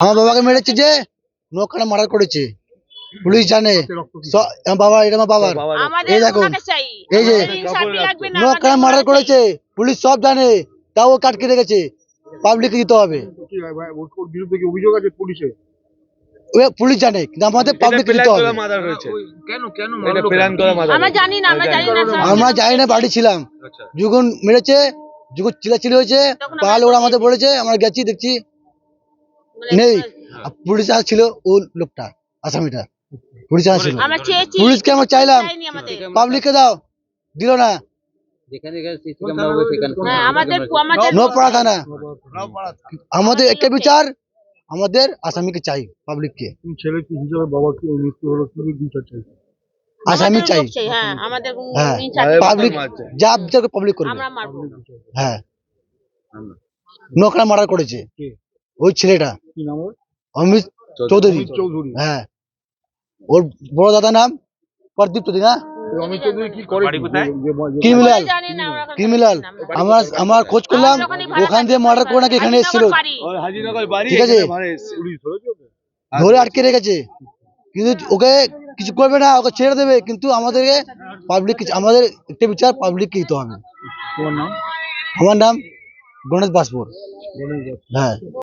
আমার বাবাকে মেরেছে যে নৌকাটা মার্ডার করেছে, পুলিশ জানে। আমার বাবা, এটা আমার বাবার, এই দেখুন, এই যে নৌকাটা মার্ডার করেছে, পুলিশ সব জানে, তাও কাটকে রেখেছে। পাবলিক দিতে হবে, অভিযোগ আছে পুলিশে, পুলিশ জানে, কিন্তু আমাদের পাবলিক দিতে হবে। আমরা জানি না, বাড়ি ছিলাম যখন মেরেছে, যখন চিল্লাচিল্লি হয়েছে, তাহলে ওরা আমাদের বলেছে, আমরা গেছি দেখছি নেই। পুলিশ ছিল, ও লোকটা, আসামিটা পুলিশ ছিল। পুলিশকে আমরা চাইলাম, পাবলিককে দাও, দিল না। নৌপাড়া থানা, আমাদের একটা বিচার, আমাদের আসামিকে চাই, পাবলিককে। ছেলে কি হিসাবে বাবা কি মৃত্যু হলো, কি বিচার চাই? আসামি চাই, হ্যাঁ, পাবলিক যা বিচার পাবলিক করবে। হ্যাঁ, নৌকা মার্ডার করেছে ওই ছেলেটা, কি নাম ওর? অমিত চৌধুরী। চৌধুরী। হ্যাঁ, ওর বড় দাদা নাম প্রদীপ চৌধুরী। না, অমিত চৌধুরী কি করে? Criminal, criminal. আমার খোঁজ করলাম, ওখান দিয়ে মার্ডার করে নাকি এখানে এসেছিল, ঠিক আছে, ধরে আটকে রেখেছে, কিন্তু ওকে কিছু করবে না, ওকে ছেড়ে দেবে, কিন্তু আমাদেরকে পাবলিক, আমাদের একটা বিচার পাবলিককে দিতে হবে। তোমার নাম? আমার নাম গণেশ বাসপুর। হ্যাঁ।